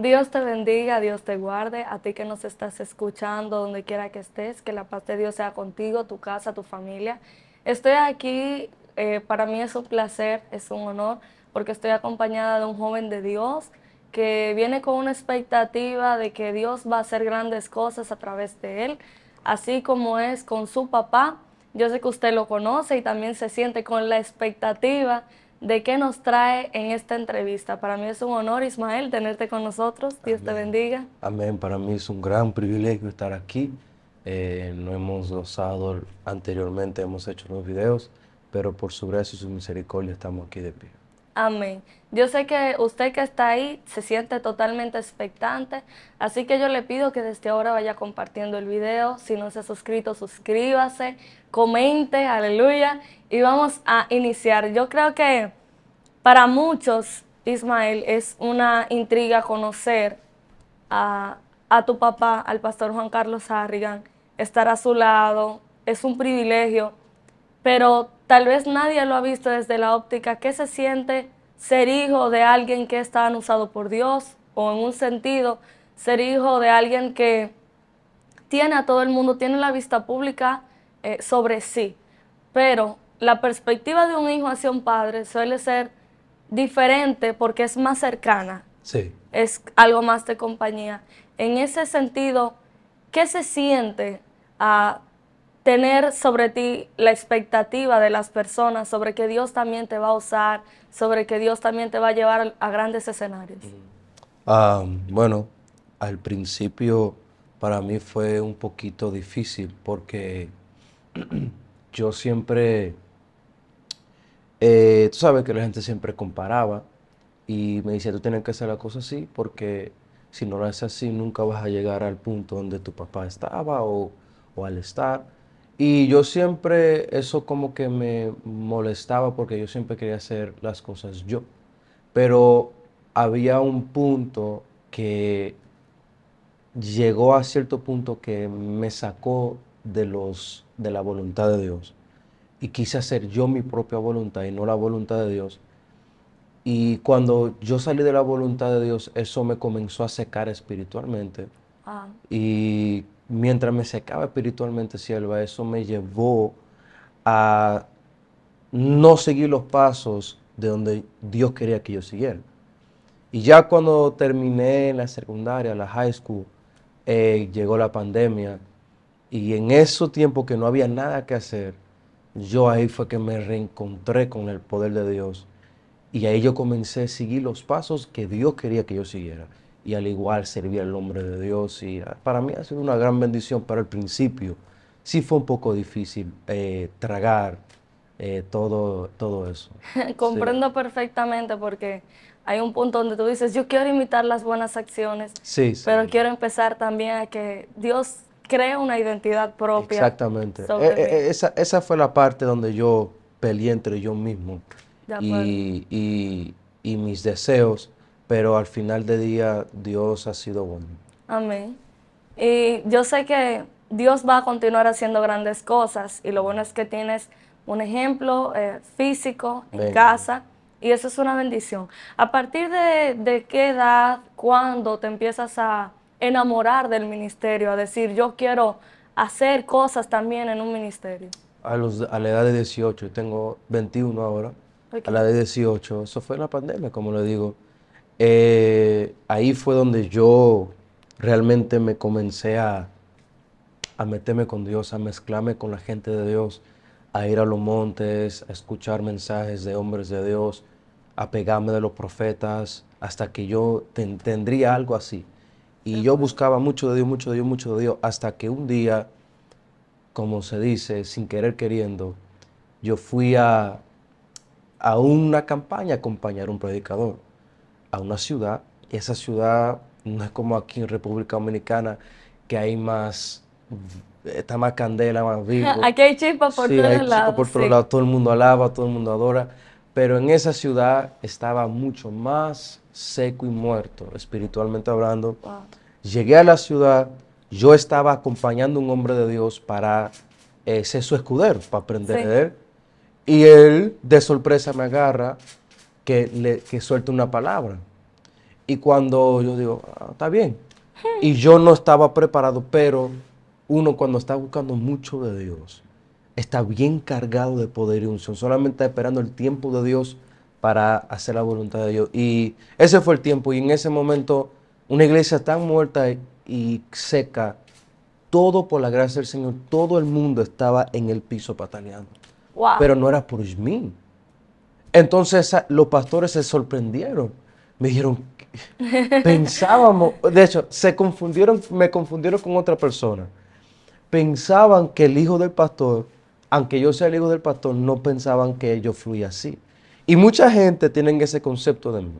Dios te bendiga, Dios te guarde, a ti que nos estás escuchando, donde quiera que estés, que la paz de Dios sea contigo, tu casa, tu familia. Estoy aquí, para mí es un placer, es un honor, porque estoy acompañada de un joven de Dios que viene con una expectativa de que Dios va a hacer grandes cosas a través de él, así como es con su papá. Yo sé que usted lo conoce y también se siente con la expectativa de qué nos trae en esta entrevista. Para mí es un honor, Ismael, tenerte con nosotros. Dios te Amén. bendiga. Amén. Para mí es un gran privilegio estar aquí. No hemos gozado anteriormente, hemos hecho los videos, pero por su gracia y su misericordia estamos aquí de pie. Amén. Yo sé que usted que está ahí se siente totalmente expectante, así que yo le pido que desde ahora vaya compartiendo el video. Si no se ha suscrito, suscríbase, comente, aleluya, y vamos a iniciar. Yo creo que para muchos, Ismael, es una intriga conocer a, a tu papá, al pastor Juan Carlos Harrigan, estar a su lado, es un privilegio, pero tal vez nadie lo ha visto desde la óptica. ¿Qué se siente ser hijo de alguien que es tan usado por Dios? O en un sentido, ser hijo de alguien que tiene a todo el mundo, tiene la vista pública sobre sí, pero la perspectiva de un hijo hacia un padre suele ser diferente porque es más cercana, Sí. es algo más de compañía. En ese sentido, ¿qué se siente a tener sobre ti la expectativa de las personas, sobre que Dios también te va a usar, sobre que Dios también te va a llevar a grandes escenarios? Bueno, al principio para mí fue un poquito difícil porque yo siempre, tú sabes que la gente siempre comparaba y me decía, tú tienes que hacer la cosa así porque si no lo haces así nunca vas a llegar al punto donde tu papá estaba o al estar. Y yo siempre, eso como que me molestaba porque yo siempre quería hacer las cosas yo. Pero había un punto que llegó a cierto punto que me sacó de la voluntad de Dios y quise hacer yo mi propia voluntad y no la voluntad de Dios. Y cuando yo salí de la voluntad de Dios, eso me comenzó a secar espiritualmente. Ah, Y mientras me secaba espiritualmente, sierva, eso me llevó a no seguir los pasos de donde Dios quería que yo siguiera. Y ya cuando terminé la secundaria, la high school, llegó la pandemia y en ese tiempo que no había nada que hacer, yo ahí fue que me reencontré con el poder de Dios y ahí yo comencé a seguir los pasos que Dios quería que yo siguiera y al igual servir al nombre de Dios y para mí ha sido una gran bendición, pero al principio sí fue un poco difícil tragar todo eso. Sí, comprendo perfectamente porque hay un punto donde tú dices, yo quiero imitar las buenas acciones, sí, pero sí. quiero empezar también a que Dios cree una identidad propia Exactamente. sobre mí. Esa fue la parte donde yo peleé entre yo mismo De acuerdo. y mis deseos, pero al final del día Dios ha sido bueno. Amén. Y yo sé que Dios va a continuar haciendo grandes cosas y lo bueno es que tienes un ejemplo físico en Ven. casa y eso es una bendición. ¿A partir de qué edad, cuándo te empiezas a enamorar del ministerio, a decir yo quiero hacer cosas también en un ministerio? A la edad de 18, yo tengo 21 ahora, a la Ok. edad de 18, eso fue la pandemia, como le digo. Ahí fue donde yo realmente me comencé a meterme con Dios, a mezclarme con la gente de Dios, a ir a los montes, a escuchar mensajes de hombres de Dios, a pegarme de los profetas, hasta que yo tendría algo así. De Y yo acuerdo. buscaba mucho de Dios, mucho de Dios, mucho de Dios, hasta que un día, como se dice, sin querer queriendo, yo fui a una campaña a acompañar a un predicador a una ciudad. Y esa ciudad no es como aquí en República Dominicana, que hay más, está más candela, más vivo. Aquí hay chispas por Sí, hay todos chicos lados, por todos sí. lados, todo el mundo alaba, todo el mundo adora. Pero en esa ciudad estaba mucho más seco y muerto, espiritualmente hablando. Wow. Llegué a la ciudad, yo estaba acompañando a un hombre de Dios para ser su escudero, para aprender Sí. de él. Y él de sorpresa me agarra que suelta una palabra. Y cuando yo digo, está bien. Y yo no estaba preparado, pero uno cuando está buscando mucho de Dios, está bien cargado de poder y unción, solamente está esperando el tiempo de Dios para hacer la voluntad de Dios. Y ese fue el tiempo, y en ese momento, una iglesia tan muerta y seca, todo por la gracia del Señor, todo el mundo estaba en el piso pataleando. Wow. Pero no era por mí. Entonces los pastores se sorprendieron. Me dijeron, pensábamos, de hecho, me confundieron con otra persona. Pensaban que el hijo del pastor, aunque yo sea el hijo del pastor, no pensaban que yo fluía así. Y mucha gente tiene ese concepto de mí.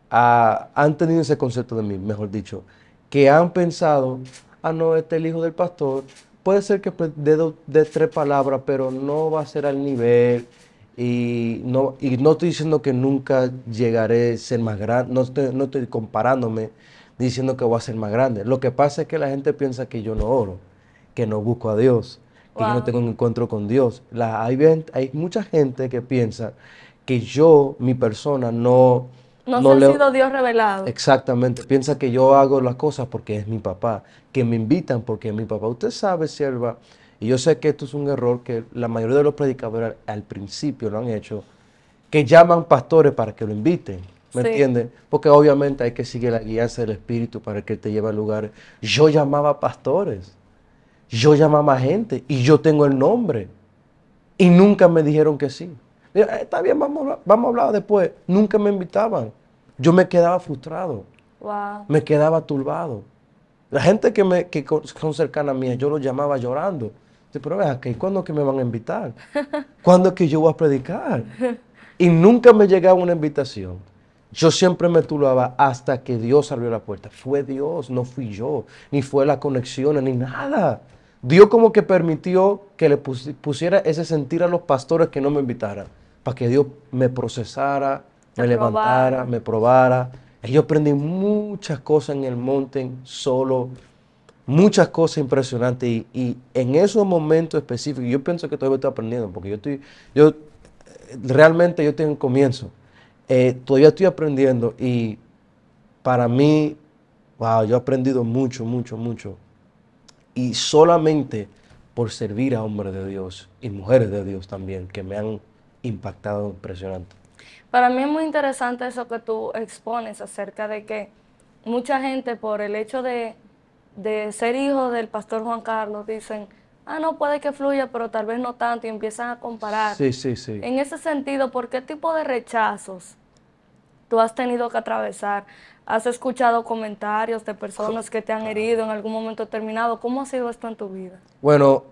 Han tenido ese concepto de mí, mejor dicho, que han pensado, no, este es el hijo del pastor, puede ser que de tres palabras, pero no va a ser al nivel, y no estoy diciendo que nunca llegaré a ser más grande, no estoy comparándome diciendo que voy a ser más grande. Lo que pasa es que la gente piensa que yo no oro, que no busco a Dios, que yo no Wow. tengo un encuentro con Dios. Hay mucha gente que piensa que mi persona, No se no ha le... sido Dios revelado. Exactamente, piensa que yo hago las cosas porque es mi papá, que me invitan porque es mi papá. Usted sabe, sierva, y yo sé que esto es un error que la mayoría de los predicadores al principio lo han hecho, que llaman pastores para que lo inviten, ¿me Sí. entiendes? Porque obviamente hay que seguir la guianza del Espíritu para que Él te lleve a lugares. Yo llamaba pastores, yo llamaba gente y yo tengo el nombre y nunca me dijeron que sí. Mira, está bien, vamos a hablar después. Nunca me invitaban. Yo me quedaba frustrado, Wow. me quedaba turbado. La gente que son cercana a mí, yo los llamaba llorando. Dice, pero vea, ¿cuándo es que me van a invitar? ¿Cuándo es que yo voy a predicar? Y nunca me llegaba una invitación. Yo siempre me turbaba hasta que Dios abrió la puerta. Fue Dios, no fui yo, ni fue la conexión, ni nada. Dios como que permitió que le pusiera ese sentir a los pastores que no me invitaran, para que Dios me procesara, Te me levantara, probara. me probara. Y yo aprendí muchas cosas en el monte solo, muchas cosas impresionantes. Y en esos momentos específicos, yo pienso que todavía estoy aprendiendo, porque realmente yo tengo un comienzo. Todavía estoy aprendiendo y para mí, wow, yo he aprendido mucho, mucho, mucho. Y solamente por servir a hombres de Dios y mujeres de Dios también, que me han impactado impresionante. Para mí es muy interesante eso que tú expones acerca de que mucha gente por el hecho de ser hijo del pastor Juan Carlos dicen, no puede que fluya, pero tal vez no tanto, y empiezan a comparar. Sí, sí, sí. En ese sentido, ¿por qué tipo de rechazos tú has tenido que atravesar? ¿Has escuchado comentarios de personas que te han herido en algún momento determinado? ¿Cómo ha sido esto en tu vida? Bueno,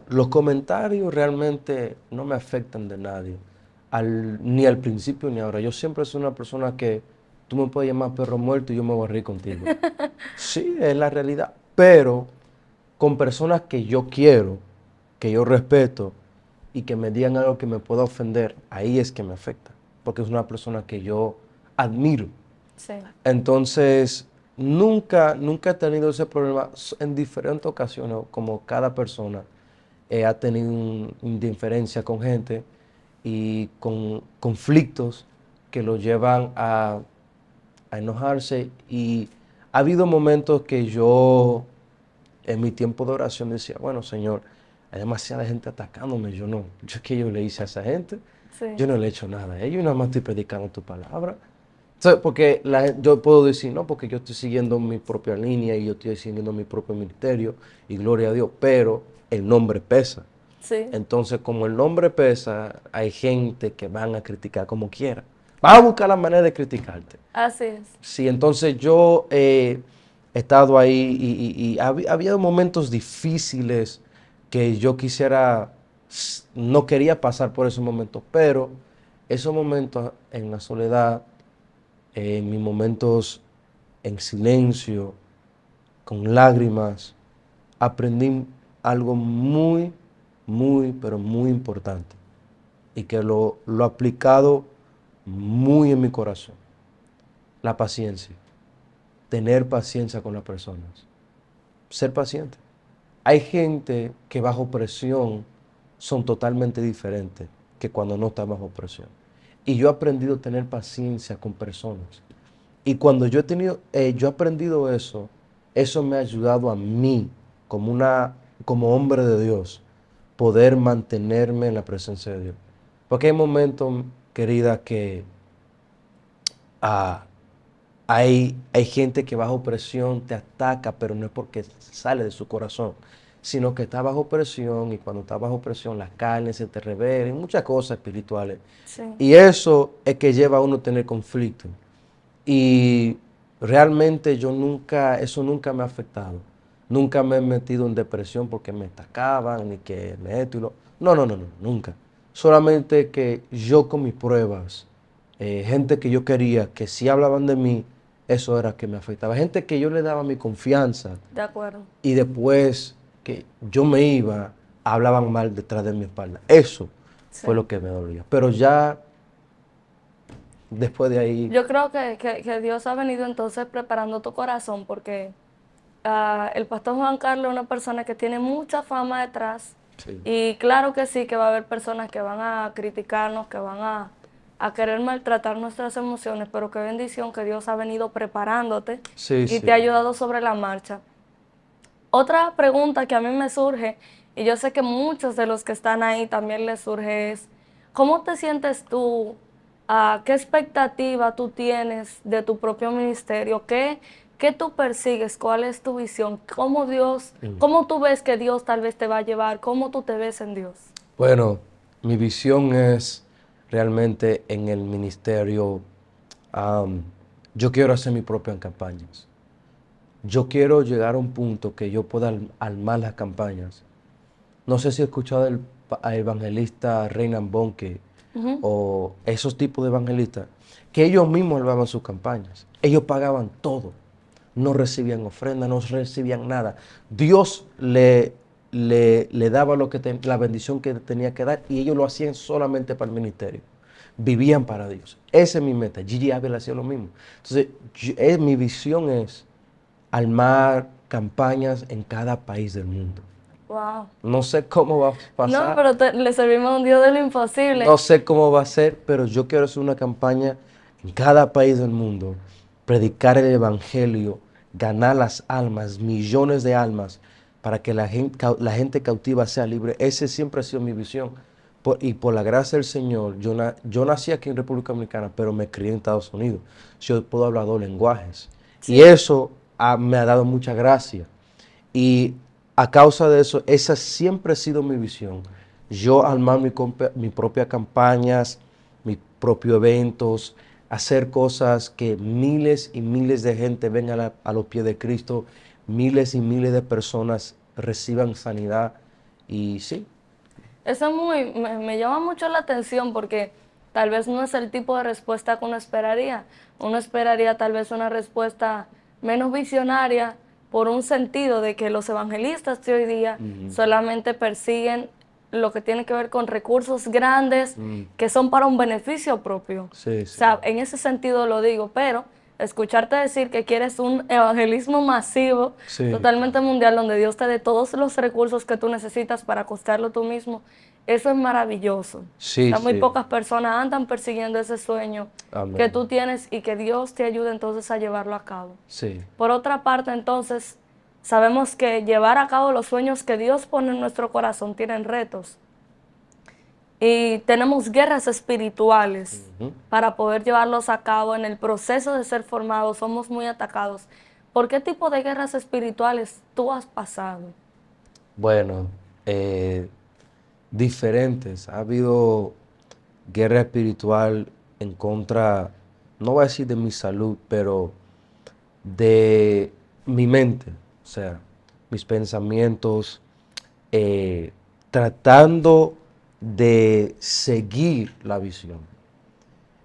los comentarios realmente no me afectan de nadie, ni al principio ni ahora. Yo siempre soy una persona que tú me puedes llamar perro muerto y yo me voy a reír contigo. Sí, es la realidad, pero con personas que yo quiero, que yo respeto y que me digan algo que me pueda ofender, ahí es que me afecta, porque es una persona que yo admiro. Sí. Entonces, nunca he tenido ese problema. En diferentes ocasiones, como cada persona ha tenido indiferencia con gente y con conflictos que lo llevan a enojarse. Y ha habido momentos que yo, en mi tiempo de oración, decía, bueno, Señor, hay demasiada gente atacándome. ¿Qué yo le hice a esa gente? Sí. Yo no le he hecho nada a ellos, nada más estoy predicando tu palabra. Porque yo puedo decir, no, porque yo estoy siguiendo mi propia línea y yo estoy siguiendo mi propio ministerio y gloria a Dios, pero el nombre pesa. Sí. Entonces, como el nombre pesa, hay gente que van a criticar como quiera. Van a buscar la manera de criticarte. Así es. Sí, entonces yo he estado ahí y había momentos difíciles que yo no quería pasar por esos momentos, pero esos momentos en la soledad, en mis momentos en silencio, con lágrimas, aprendí algo muy, muy, pero muy importante y que lo he aplicado muy en mi corazón. La paciencia, tener paciencia con las personas, ser paciente. Hay gente que bajo presión son totalmente diferentes que cuando no está bajo presión. Y yo he aprendido a tener paciencia con personas. Y cuando yo he aprendido eso, eso me ha ayudado a mí, como hombre de Dios, poder mantenerme en la presencia de Dios. Porque hay momentos, querida, que ah, hay gente que bajo presión te ataca, pero no es porque sale de su corazón, sino que está bajo presión y cuando está bajo presión las carnes se te revelan, muchas cosas espirituales. Sí, Y eso es que lleva a uno a tener conflicto. Y realmente eso nunca me ha afectado. Nunca me he metido en depresión porque me atacaban, ni que me esto y lo... No, no, no, no, nunca. Solamente que yo con mis pruebas, gente que yo quería, que sí hablaban de mí, eso era que me afectaba. Gente que yo le daba mi confianza de acuerdo. y después que yo me iba, hablaban mal detrás de mi espalda. Eso Sí. fue lo que me dolía. Pero ya después de ahí... Yo creo que Dios ha venido entonces preparando tu corazón porque el pastor Juan Carlos es una persona que tiene mucha fama detrás Sí. y claro que sí, que va a haber personas que van a criticarnos, que van a querer maltratar nuestras emociones, pero qué bendición que Dios ha venido preparándote Sí, y sí. te ha ayudado sobre la marcha. Otra pregunta que a mí me surge, y yo sé que muchos de los que están ahí también les surge, es, ¿cómo te sientes tú? ¿Qué expectativa tú tienes de tu propio ministerio? ¿Qué tú persigues? ¿Cuál es tu visión? ¿Cómo tú ves que Dios tal vez te va a llevar? ¿Cómo tú te ves en Dios? Bueno, mi visión es realmente en el ministerio, am, yo quiero hacer mis propias campañas. Yo quiero llegar a un punto que yo pueda armar las campañas. No sé si he escuchado al evangelista Reinhard Bonnke Ujú. o esos tipos de evangelistas, que ellos mismos armaban sus campañas. Ellos pagaban todo. No recibían ofrenda, no recibían nada. Dios le daba la bendición que tenía que dar y ellos lo hacían solamente para el ministerio. Vivían para Dios. Esa es mi meta. Gigi Ávila hacía lo mismo. Entonces, mi visión es armar campañas en cada país del mundo. Wow. No sé cómo va a No, pasar, pero le servimos a un Dios de lo imposible. no sé cómo va a ser, pero yo quiero hacer una campaña en cada país del mundo, predicar el evangelio, ganar las almas, millones de almas, para que la gente cautiva sea libre. Ese siempre ha sido mi visión. Y por la gracia del Señor, yo nací aquí en República Dominicana, pero me crié en Estados Unidos. Yo puedo hablar dos lenguajes. Y Sí. eso me ha dado mucha gracia. Y a causa de eso, esa siempre ha sido mi visión. Yo armar mis propias campañas, mis propios eventos, hacer cosas que miles y miles de gente vengan a los pies de Cristo, miles y miles de personas reciban sanidad. Y sí, Eso me llama mucho la atención porque tal vez no es el tipo de respuesta que uno esperaría. Uno esperaría tal vez una respuesta menos visionaria por un sentido de que los evangelistas de hoy día solamente persiguen lo que tiene que ver con recursos grandes que son para un beneficio propio. sí, O sí, sea, en ese sentido lo digo, pero escucharte decir que quieres un evangelismo masivo, sí, totalmente mundial, donde Dios te dé todos los recursos que tú necesitas para costearlo tú mismo, eso es maravilloso. O sí, sea, muy sí. pocas personas andan persiguiendo ese sueño que Amén. tú tienes y que Dios te ayude entonces a llevarlo a cabo. Sí, Por otra parte, entonces, sabemos que llevar a cabo los sueños que Dios pone en nuestro corazón tienen retos. Y tenemos guerras espirituales para poder llevarlos a cabo. En el proceso de ser formados somos muy atacados. ¿Por qué tipo de guerras espirituales tú has pasado? bueno, eh, diferentes. Ha habido guerra espiritual en contra, no voy a decir de mi salud, pero de mi mente, o sea, mis pensamientos, eh, tratando de seguir la visión.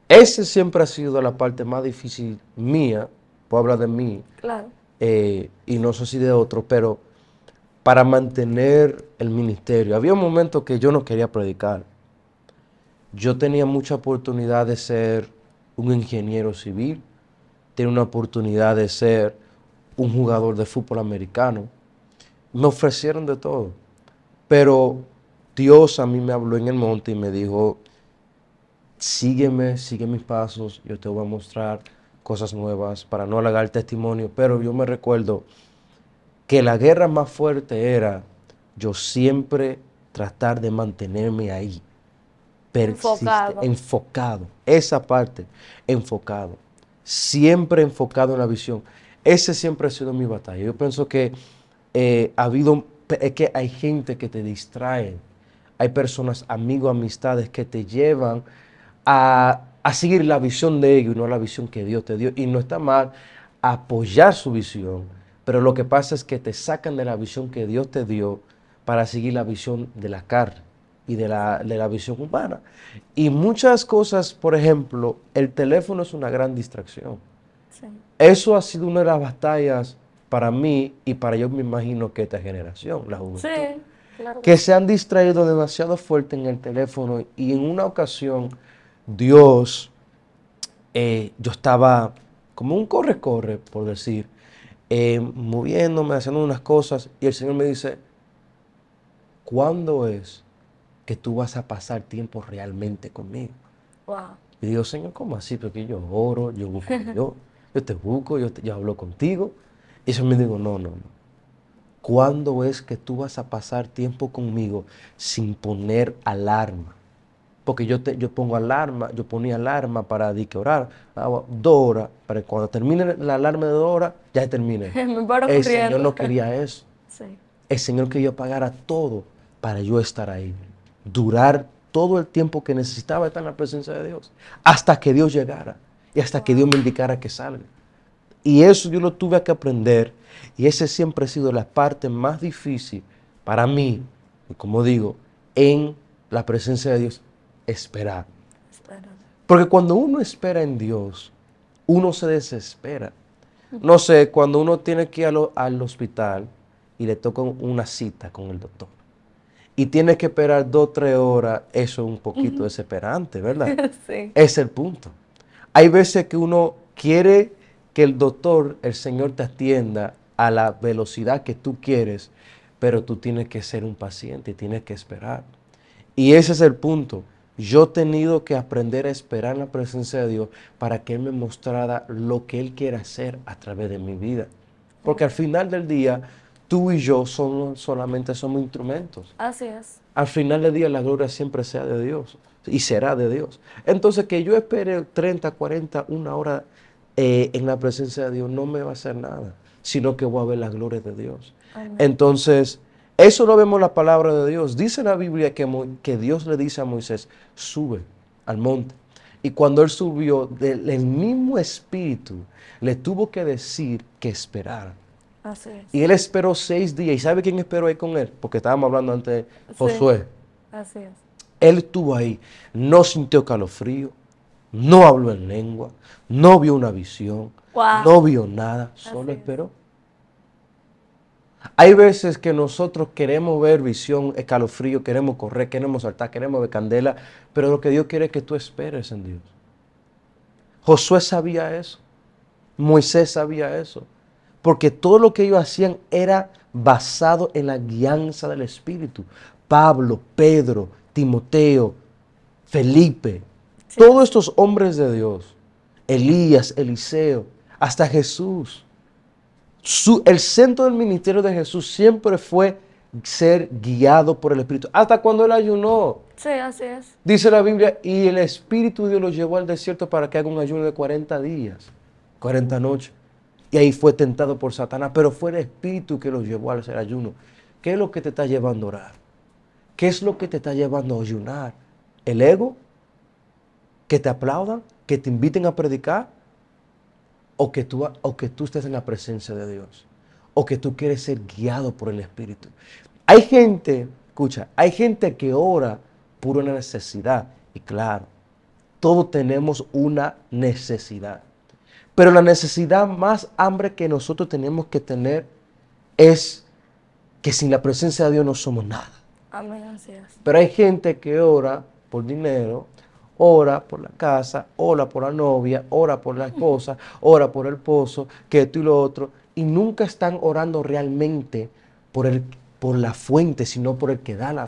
Esa siempre ha sido la parte más difícil mía, puedo hablar de mí, Claro, y no sé si de otros, pero para mantener el ministerio. Había un momento que yo no quería predicar. Yo tenía mucha oportunidad de ser un ingeniero civil, tenía una oportunidad de ser un jugador de fútbol americano. Me ofrecieron de todo, pero Dios a mí me habló en el monte y me dijo, sígueme, sigue mis pasos, yo te voy a mostrar cosas nuevas, para no alargar el testimonio, pero yo me recuerdo que la guerra más fuerte era yo siempre tratar de mantenerme ahí, Enfocado. enfocado, esa parte, enfocado, siempre enfocado en la visión. Ese siempre ha sido mi batalla. Yo pienso que es que hay gente que te distrae, hay personas, amigos, amistades que te llevan a seguir la visión de ellos y no la visión que Dios te dio. Y no está mal apoyar su visión, pero lo que pasa es que te sacan de la visión que Dios te dio para seguir la visión de la carne y de la visión humana. Y muchas cosas, por ejemplo, el teléfono es una gran distracción. Sí. Eso ha sido una de las batallas para mí y para yo me imagino que esta generación, la juventud, Sí, claro que que sí. se han distraído demasiado fuerte en el teléfono y en una ocasión Dios, yo estaba como un corre-corre, por decir, moviéndome, haciendo unas cosas y el Señor me dice, ¿cuándo es que tú vas a pasar tiempo realmente conmigo? Wow. Y digo, Señor, ¿cómo así? Porque yo oro, yo busco a Dios, yo te busco, yo hablo contigo. Y eso me digo, no. ¿Cuándo es que tú vas a pasar tiempo conmigo sin poner alarma? Porque yo pongo alarma, yo ponía alarma para que orar, 2 horas, para que cuando termine la alarma de 2 horas, ya termine. Me paro El Señor corriendo. no quería eso. Sí. El Señor quería pagar todo para yo estar ahí. Durar todo el tiempo que necesitaba estar en la presencia de Dios. Hasta que Dios llegara. Y hasta que Dios me indicara que salga. Y eso yo lo tuve que aprender. Y ese siempre ha sido la parte más difícil para mí. Y como digo, en la presencia de Dios, esperar. Espérate. Porque cuando uno espera en Dios, uno se desespera. No sé, cuando uno tiene que ir al hospital y le toca una cita con el doctor y tiene que esperar 2 o 3 horas, eso es un poquito desesperante, ¿verdad? Sí. Es el punto. Hay veces que uno quiere que el doctor, el Señor te atienda a la velocidad que tú quieres, pero tú tienes que ser un paciente y tienes que esperar. Y ese es el punto. Yo he tenido que aprender a esperar en la presencia de Dios para que Él me mostrara lo que Él quiere hacer a través de mi vida. Porque al final del día, tú y yo solamente somos instrumentos. Así es. Al final del día la gloria siempre sea de Dios y será de Dios. Entonces que yo espere 30, 40, 1 hora en la presencia de Dios no me va a hacer nada, sino que voy a ver la gloria de Dios. Amén. Entonces, eso lo vemos en la palabra de Dios. Dice la Biblia que Dios le dice a Moisés, sube al monte. Y cuando él subió, el mismo espíritu le tuvo que decir que esperara. Así es. Y él esperó 6 días. ¿Y sabe quién esperó ahí con él? Porque estábamos hablando antes de Josué. Así es. Él estuvo ahí, no sintió calofrío, no habló en lengua, no vio una visión, Wow. no vio nada, solo Así es. esperó. Hay veces que nosotros queremos ver visión, escalofrío, queremos correr, queremos saltar, queremos ver candela, pero lo que Dios quiere es que tú esperes en Dios. Josué sabía eso, Moisés sabía eso, porque todo lo que ellos hacían era basado en la guianza del Espíritu. Pablo, Pedro, Timoteo, Felipe, Sí. todos estos hombres de Dios, Elías, Eliseo, hasta Jesús. El centro del ministerio de Jesús siempre fue ser guiado por el Espíritu. Hasta cuando él ayunó, Sí, así es. dice la Biblia, y el Espíritu de Dios lo llevó al desierto para que haga un ayuno de 40 días, 40 noches. Y ahí fue tentado por Satanás, pero fue el Espíritu que lo llevó a hacer ayuno. ¿Qué es lo que te está llevando a orar? ¿Qué es lo que te está llevando a ayunar? ¿El ego? ¿Que te aplaudan? ¿Que te inviten a predicar? ¿O que tú estés en la presencia de Dios? ¿O que tú quieres ser guiado por el Espíritu? Hay gente, escucha, hay gente que ora por una necesidad. Y claro, todos tenemos una necesidad. Pero la necesidad más hambre que nosotros tenemos que tener es que sin la presencia de Dios no somos nada. Amén, así es. Pero hay gente que ora por dinero, ora por la casa, ora por la novia, ora por la esposa, ora por el esposo, que esto y lo otro, y nunca están orando realmente por la fuente, sino por el que da la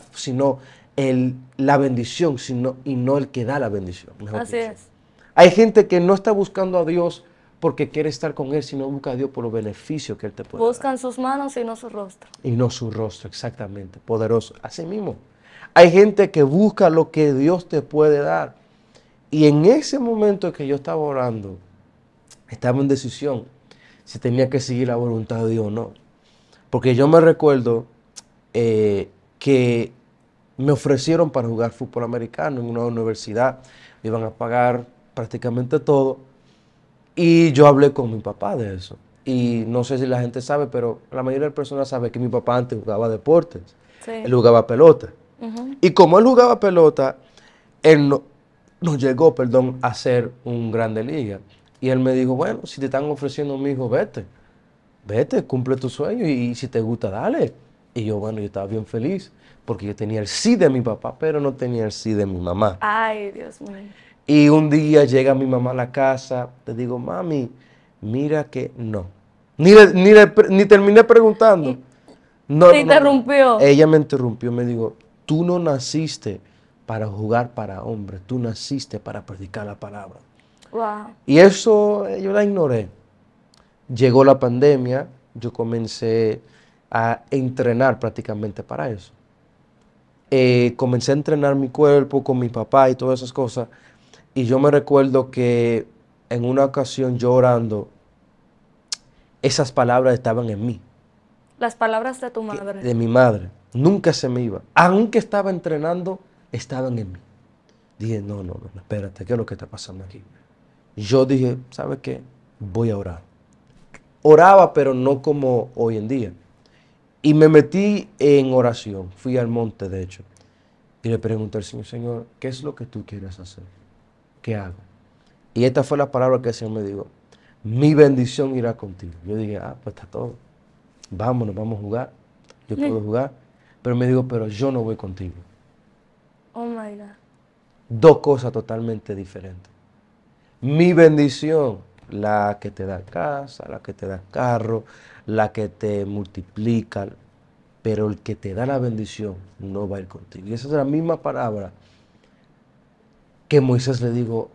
bendición, y no el que da la bendición. Así es. Hay gente que no está buscando a Dios porque quiere estar con Él, sino busca a Dios por los beneficios que Él te puede dar. Buscan sus manos y no su rostro. Y no su rostro, exactamente, poderoso. Así mismo. Hay gente que busca lo que Dios te puede dar. Y en ese momento que yo estaba orando, estaba en decisión si tenía que seguir la voluntad de Dios o no. Porque yo me recuerdo que me ofrecieron para jugar fútbol americano en una universidad. Me iban a pagar prácticamente todo. Y yo hablé con mi papá de eso. Y no sé si la gente sabe, pero la mayoría de las personas sabe que mi papá antes jugaba deportes. Sí. Él jugaba pelota. Ujú. Y como él jugaba pelota, él nos llegó, perdón, a ser un grande liga. Y él me dijo, bueno, si te están ofreciendo, mi hijo, vete. Vete, cumple tu sueño y si te gusta, dale. Y yo, bueno, yo estaba bien feliz porque yo tenía el sí de mi papá, pero no tenía el sí de mi mamá. Ay, Dios mío. Y un día llega mi mamá a la casa, te digo, mami, mira que no. Ni terminé preguntando. No, Te no, no, no. interrumpió. Ella me interrumpió, me dijo, tú no naciste para jugar para hombres, tú naciste para predicar la palabra. Wow. Y eso yo la ignoré. Llegó la pandemia, yo comencé a entrenar prácticamente para eso. Comencé a entrenar mi cuerpo con mi papá y todas esas cosas. Y yo me recuerdo que en una ocasión yo orando, esas palabras estaban en mí, Las palabras de tu madre. de mi madre. Nunca se me iba. Aunque estaba entrenando, estaban en mí. Dije, no, no, no, espérate, ¿qué es lo que está pasando aquí? Yo dije, ¿sabe qué? Voy a orar. Oraba, pero no como hoy en día. Y me metí en oración. Fui al monte, de hecho. Y le pregunté al Señor, Señor, ¿qué es lo que tú quieres hacer? ¿Qué hago? Y esta fue la palabra que el Señor me dijo. Mi bendición irá contigo. Yo dije, pues está todo. Vámonos, vamos a jugar. Yo puedo jugar. Pero me dijo, pero yo no voy contigo. Oh my God. Dos cosas totalmente diferentes. Mi bendición, la que te da casa, la que te da carro, la que te multiplica, pero el que te da la bendición no va a ir contigo. Y esa es la misma palabra que Moisés le dijo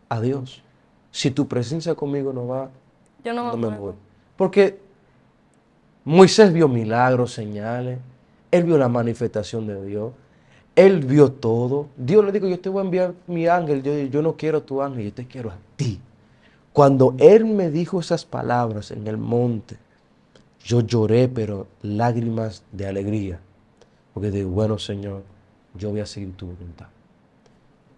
a Dios. Si tu presencia conmigo no va, Yo no no me me voy. muevo. Porque Moisés vio milagros, señales, él vio la manifestación de Dios, él vio todo. Dios le dijo, yo te voy a enviar mi ángel, yo no quiero tu ángel, yo te quiero a ti. Cuando él me dijo esas palabras en el monte, yo lloré, pero lágrimas de alegría. Porque digo, bueno, Señor, yo voy a seguir tu voluntad.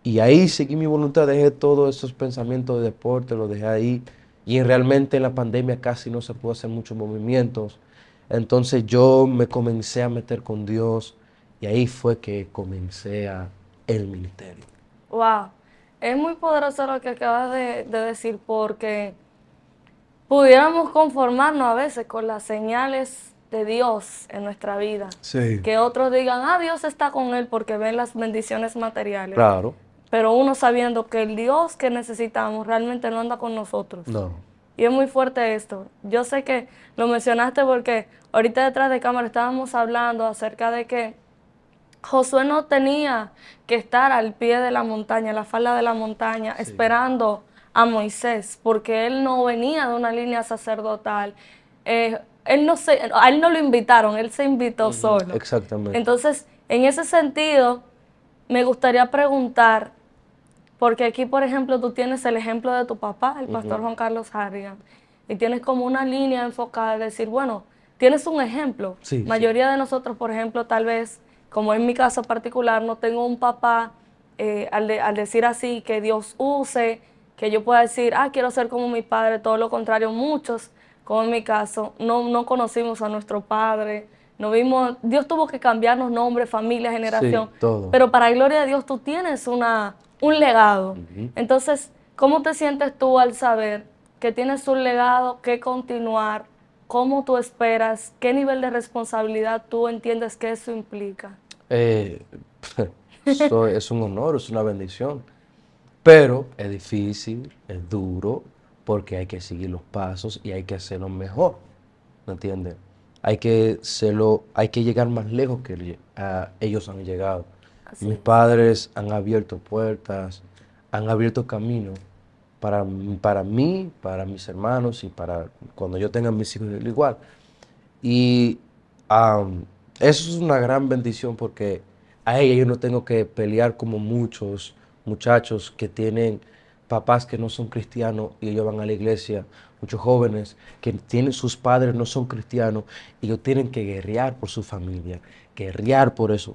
Y ahí seguí mi voluntad, dejé todos esos pensamientos de deporte, los dejé ahí. Y realmente en la pandemia casi no se pudo hacer muchos movimientos. Entonces yo me comencé a meter con Dios y ahí fue que comencé el ministerio. Wow. Es muy poderoso lo que acabas de decir porque pudiéramos conformarnos a veces con las señales de Dios en nuestra vida. Sí. Que otros digan, Dios está con él porque ven las bendiciones materiales. Claro. Pero uno sabiendo que el Dios que necesitamos realmente no anda con nosotros. No. Y es muy fuerte esto. Yo sé que lo mencionaste porque ahorita detrás de cámara estábamos hablando acerca de que Josué no tenía que estar al pie de la montaña, en la falda de la montaña, Sí. esperando a Moisés, porque él no venía de una línea sacerdotal. A él no lo invitaron, él se invitó solo. Exactamente. Entonces, en ese sentido, me gustaría preguntar, porque aquí, por ejemplo, tú tienes el ejemplo de tu papá, el pastor Juan Carlos Harrigan, y tienes como una línea enfocada de decir, bueno, tienes un ejemplo. Sí, Mayoría de nosotros, por ejemplo, tal vez, como en mi caso particular, no tengo un papá, al decir así, que Dios use, que yo pueda decir, quiero ser como mi padre, todo lo contrario, muchos, como en mi caso, no conocimos a nuestro padre, no vimos, Dios tuvo que cambiarnos nombre, familia, generación, Sí, todo. pero para gloria de Dios tú tienes un legado. Ujú. Entonces, ¿cómo te sientes tú al saber que tienes un legado que continuar? ¿Cómo tú esperas? ¿Qué nivel de responsabilidad tú entiendes que eso implica? Eh, Eso es un honor, es una bendición. Pero es difícil, es duro, porque hay que seguir los pasos y hay que hacerlo mejor. ¿Me entiendes? Hay que llegar más lejos que ellos han llegado. Así Mis es. padres han abierto puertas, han abierto caminos para mí, para mis hermanos y para cuando yo tenga mis hijos igual. Y eso es una gran bendición porque a ella yo no tengo que pelear como muchos muchachos que tienen papás que no son cristianos y ellos van a la iglesia, muchos jóvenes que tienen sus padres no son cristianos y ellos tienen que guerrear por su familia, guerrear por eso.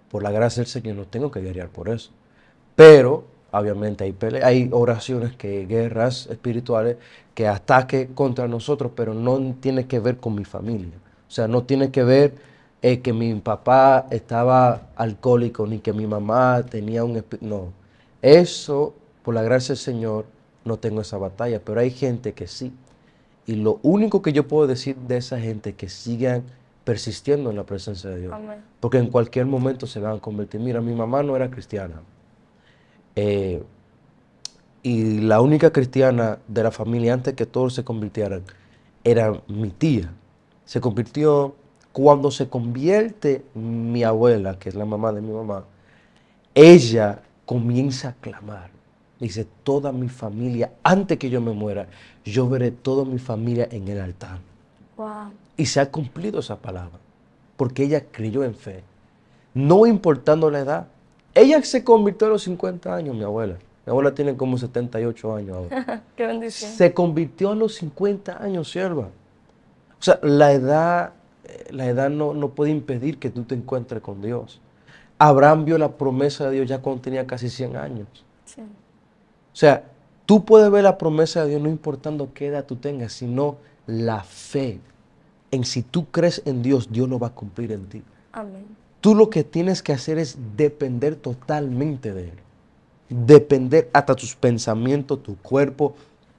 Por la gracia del Señor no tengo que guerrear por eso. Pero, obviamente, hay oraciones, guerras espirituales, que ataque contra nosotros, pero no tiene que ver con mi familia. O sea, no tiene que ver que mi papá estaba alcohólico, ni que mi mamá tenía un espíritu. No. Eso, por la gracia del Señor, no tengo esa batalla, pero hay gente que sí. Y lo único que yo puedo decir de esa gente es que sigan persistiendo en la presencia de Dios. Amén. Porque en cualquier momento se van a convertir. Mira, mi mamá no era cristiana. Eh, y la única cristiana de la familia antes que todos se convirtieran era mi tía. Se convirtió cuando se convierte mi abuela, que es la mamá de mi mamá, ella comienza a clamar. Dice, toda mi familia, antes que yo me muera, yo veré toda mi familia en el altar. Wow. Y se ha cumplido esa palabra, porque ella creyó en fe, no importando la edad. Ella se convirtió a los 50 años, mi abuela. Mi abuela tiene como 78 años ahora. Qué bendición. Se convirtió a los 50 años, sierva. O sea, la edad no puede impedir que tú te encuentres con Dios. Abraham vio la promesa de Dios ya cuando tenía casi 100 años. Sí. O sea, tú puedes ver la promesa de Dios no importando qué edad tú tengas, sino la fe en si tú crees en Dios, Dios lo va a cumplir en ti. Amén. Tú lo que tienes que hacer es depender totalmente de Él. Depender hasta tus pensamientos, tu cuerpo,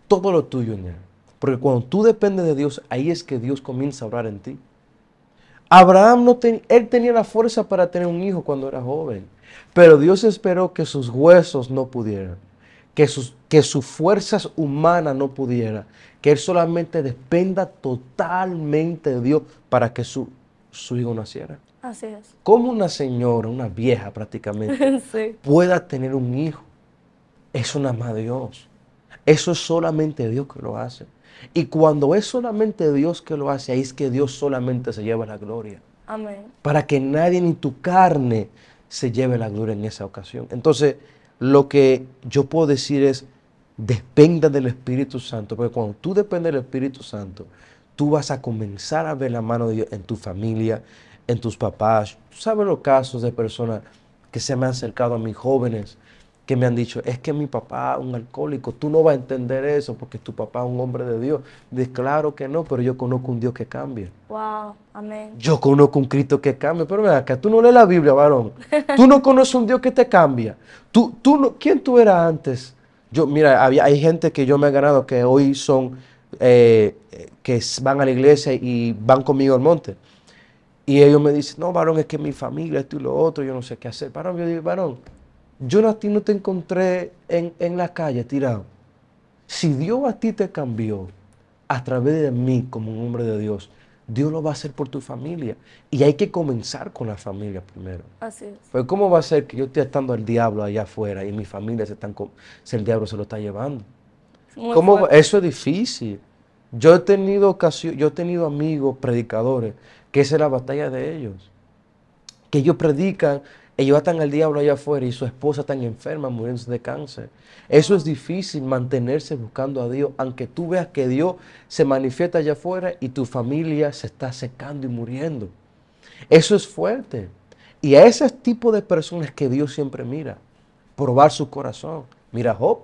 todo lo tuyo en Él. Porque cuando tú dependes de Dios, ahí es que Dios comienza a obrar en ti. Abraham él tenía la fuerza para tener un hijo cuando era joven, pero Dios esperó que sus huesos no pudieran, que sus fuerzas humanas no pudieran, que él solamente dependa totalmente de Dios para que su hijo naciera. Así es. Como una señora, una vieja prácticamente, Sí. pueda tener un hijo, eso nada más Dios. Eso es solamente Dios que lo hace. Y cuando es solamente Dios que lo hace, ahí es que Dios solamente se lleva la gloria. Amén. Para que nadie ni tu carne se lleve la gloria en esa ocasión. Entonces, lo que yo puedo decir es, dependa del Espíritu Santo, porque cuando tú dependes del Espíritu Santo, tú vas a comenzar a ver la mano de Dios en tu familia, en tus papás. Tú sabes los casos de personas que se me han acercado a mis jóvenes, que me han dicho, es que mi papá es un alcohólico, tú no vas a entender eso porque tu papá es un hombre de Dios. Dice, claro que no, pero yo conozco un Dios que cambia. Wow. Amén. Yo conozco un Cristo que cambia, pero ven acá, tú no lees la Biblia, varón. Tú no conoces un Dios que te cambia. ¿Quién tú eras antes? Mira, hay gente que yo me he ganado que hoy son, que van a la iglesia y van conmigo al monte. Y ellos me dicen, no, varón, es que mi familia, esto y lo otro, yo no sé qué hacer. Varón, yo digo, varón, yo a ti no te encontré en la calle tirado. Si Dios a ti te cambió a través de mí como un hombre de Dios, Dios lo va a hacer por tu familia. Y hay que comenzar con la familia primero. Así es. Pues ¿cómo va a ser que yo esté atando al diablo allá afuera y mi familia el diablo se lo está llevando? Muy fuerte. Eso es difícil. Yo he tenido amigos predicadores que esa es la batalla de ellos. Que ellos predican, ellos atan al diablo allá afuera y su esposa está enferma, muriéndose de cáncer. Eso es difícil, mantenerse buscando a Dios, aunque tú veas que Dios se manifiesta allá afuera y tu familia se está secando y muriendo. Eso es fuerte. Y a ese tipo de personas que Dios siempre mira, probar su corazón. Mira Job.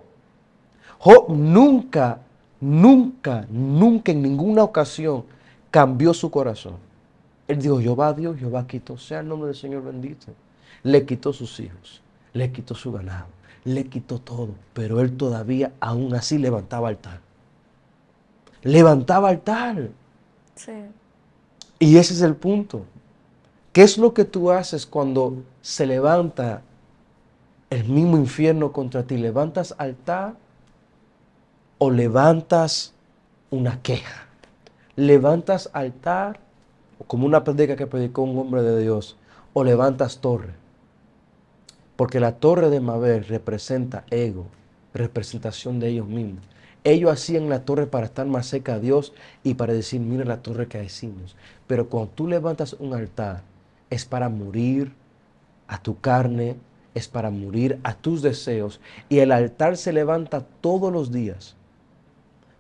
Job nunca en ninguna ocasión cambió su corazón. Él dijo, Jehová Dios, Jehová quitó, sea el nombre del Señor bendito. Le quitó sus hijos, le quitó su ganado, le quitó todo, pero él todavía aún así levantaba altar. Levantaba altar. Sí. Y ese es el punto. ¿Qué es lo que tú haces cuando se levanta el mismo infierno contra ti? ¿Levantas altar o levantas una queja? ¿Levantas altar, como una predica que predicó un hombre de Dios, o levantas torre? Porque la torre de Babel representa ego, representación de ellos mismos. Ellos hacían la torre para estar más cerca a Dios y para decir, mira la torre que hicimos. Pero cuando tú levantas un altar, es para morir a tu carne, es para morir a tus deseos. Y el altar se levanta todos los días.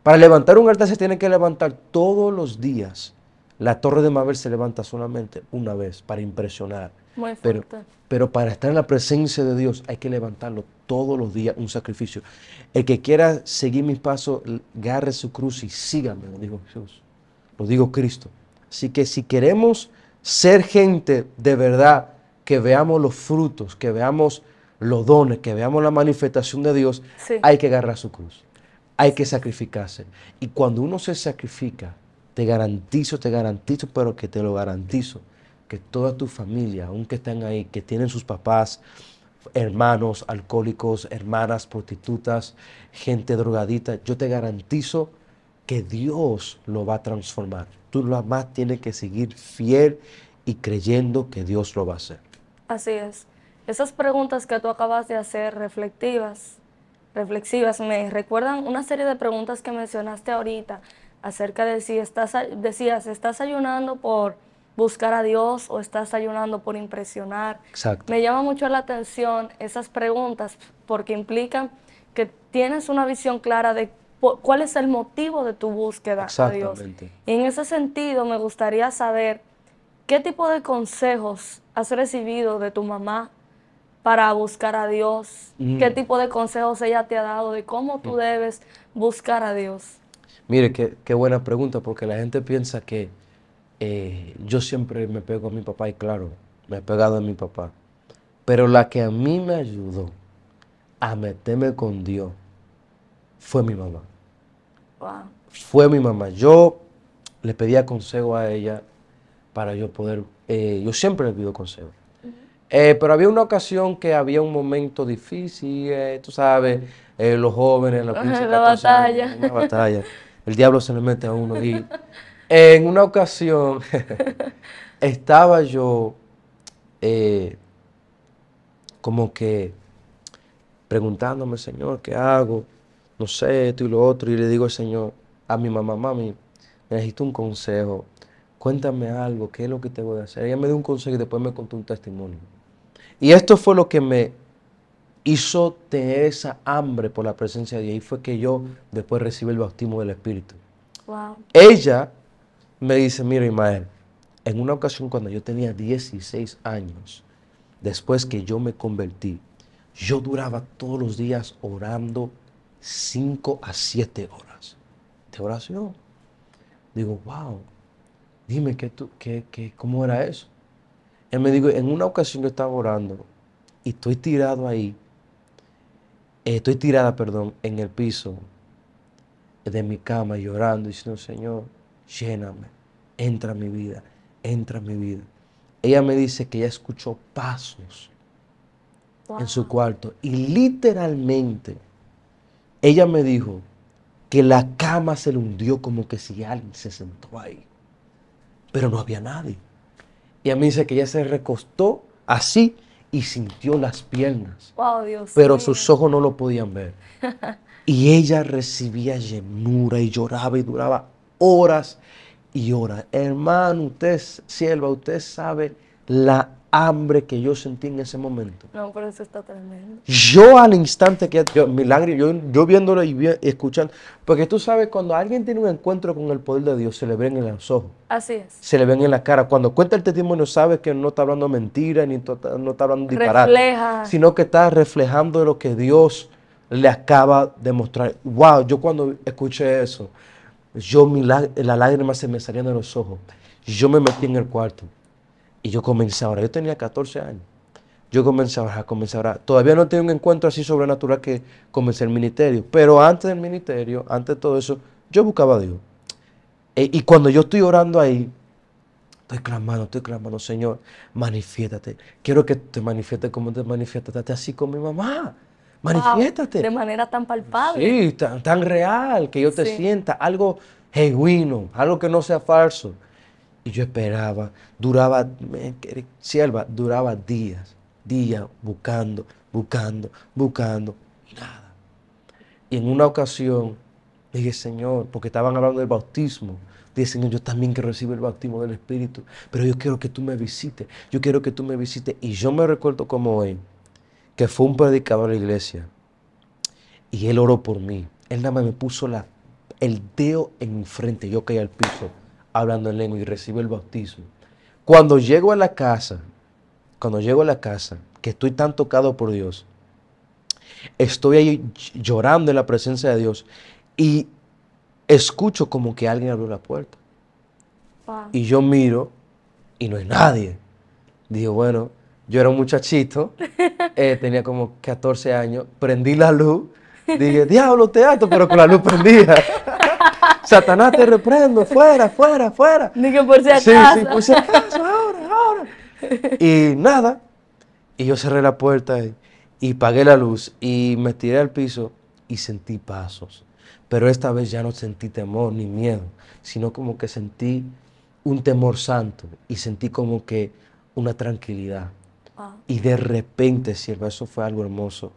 Para levantar un altar se tiene que levantar todos los días. La torre de Babel se levanta solamente una vez para impresionar. Muy Pero, fuerte. pero para estar en la presencia de Dios hay que levantarlo todos los días, un sacrificio. El que quiera seguir mis pasos, agarre su cruz y sígame, lo dijo Jesús. Lo dijo Cristo. Así que si queremos ser gente de verdad, que veamos los frutos, que veamos los dones, que veamos la manifestación de Dios, Sí, hay que agarrar su cruz. Hay que sacrificarse. Y cuando uno se sacrifica, te garantizo, pero que te lo garantizo, que toda tu familia, aunque están ahí, que tienen sus papás, hermanos alcohólicos, hermanas prostitutas, gente drogadita, yo te garantizo que Dios lo va a transformar. Tú nada más tienes que seguir fiel y creyendo que Dios lo va a hacer. así es. Esas preguntas que tú acabas de hacer, reflexivas, me recuerdan una serie de preguntas que mencionaste ahorita acerca de si decías, ¿estás ayunando por buscar a Dios o estás ayunando por impresionar? Exacto. Me llama mucho la atención esas preguntas porque implican que tienes una visión clara de cuál es el motivo de tu búsqueda a Dios. Exactamente. Y en ese sentido me gustaría saber qué tipo de consejos has recibido de tu mamá para buscar a Dios. ¿Qué tipo de consejos ella te ha dado de cómo tú debes buscar a Dios? Mire, qué buena pregunta, porque la gente piensa que yo siempre me pego a mi papá, y claro, me he pegado a mi papá. Pero la que a mí me ayudó a meterme con Dios fue mi mamá. Wow. Fue mi mamá. Yo le pedía consejo a ella para yo poder, yo siempre le pido consejo. Pero había una ocasión que había un momento difícil, tú sabes, los jóvenes, los 15, La 14 años, batalla. una batalla. El diablo se le mete a uno. Y en una ocasión estaba yo como que preguntándome, Señor, ¿qué hago? No sé, esto y lo otro. Y le digo al Señor, a mi mamá, mami, necesito un consejo. Cuéntame algo, ¿qué es lo que te voy a hacer? Ella me dio un consejo y después me contó un testimonio. Y esto fue lo que me hizo tener esa hambre por la presencia de Dios. Y fue que yo después recibí el bautismo del Espíritu. Wow. Ella me dice, mira, Ismael, en una ocasión cuando yo tenía 16 años, después que yo me convertí, yo duraba todos los días orando 5 a 7 horas de oración. Digo, wow, dime, ¿cómo era eso? Él me dijo, en una ocasión yo estaba orando y estoy tirado ahí, estoy tirada, perdón, en el piso de mi cama llorando, diciendo, Señor, lléname, entra en mi vida, entra en mi vida. Ella me dice que ella escuchó pasos Wow. en su cuarto y literalmente ella me dijo que la cama se le hundió como que si alguien se sentó ahí, pero no había nadie. Y ella me dice que ella se recostó así y sintió las piernas, Wow, Dios pero mío. sus ojos no lo podían ver. Y ella recibía llenura y lloraba y duraba horas y horas. Hermano, usted, sierva, usted sabe la hambre que yo sentí en ese momento. No, pero eso está tremendo. Yo al instante que milagro, yo viéndolo y escuchando, porque tú sabes, cuando alguien tiene un encuentro con el poder de Dios, se le ven en los ojos, Así es. se le ven en la cara. Cuando cuenta el testimonio, sabe que no está hablando mentira, ni no está hablando disparate, Refleja. sino que está reflejando lo que Dios le acaba de mostrar. Wow, yo cuando escuché eso, las lágrimas se me salían de los ojos. Yo me metí en el cuarto y yo comencé a orar. Yo tenía 14 años. Yo comencé a orar. Todavía no tenía un encuentro así sobrenatural que comencé el ministerio. Pero antes del ministerio, antes de todo eso, yo buscaba a Dios. Y cuando yo estoy orando ahí, estoy clamando, Señor, manifiéstate. Quiero que te manifiestes como te manifiestaste así con mi mamá. Manifiéstate. Wow, de manera tan palpable. Sí, tan real, que yo te Sí. sienta, algo genuino, algo que no sea falso. Y yo esperaba, duraba días buscando, y nada. Y en una ocasión dije, Señor, porque estaban hablando del bautismo, dije, Señor, yo también quiero recibir el bautismo del Espíritu, pero yo quiero que tú me visites, yo quiero que tú me visites. Y yo me recuerdo como hoy, que fue un predicador de la iglesia, y él oró por mí. Él nada más me puso el dedo en mi frente, yo caí al piso, hablando en lengua, y recibí el bautismo. Cuando llego a la casa, que estoy tan tocado por Dios, estoy ahí llorando en la presencia de Dios y escucho como que alguien abrió la puerta. Wow. Y yo miro y no hay nadie. Digo, bueno, yo era un muchachito, tenía como 14 años, prendí la luz, dije, diablo, teatro, pero con la luz prendida. Satanás, te reprendo, fuera, fuera, fuera. Ni que por si acaso. Sí, por si acaso, ahora. Y nada, y yo cerré la puerta y apagué la luz y me tiré al piso y sentí pasos. Pero esta vez ya no sentí temor ni miedo, sino como que sentí un temor santo y sentí como que una tranquilidad. Wow. Y de repente, sierva, eso fue algo hermoso.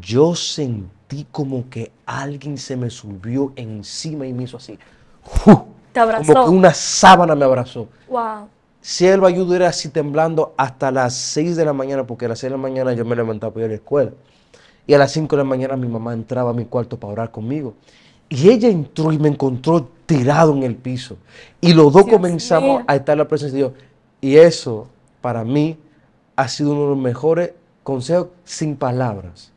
Yo sentí como que alguien se me subió encima y me hizo así. ¡Uf! Te abrazó. Como que una sábana me abrazó. Wow. Sierva, yo duré así temblando hasta las 6 de la mañana, porque a las 6 de la mañana yo me levantaba para ir a la escuela. Y a las 5 de la mañana mi mamá entraba a mi cuarto para orar conmigo. Y ella entró y me encontró tirado en el piso. Y los dos Dios comenzamos mío. a estar en la presencia de Dios. Y eso, para mí, ha sido uno de los mejores consejos sin palabras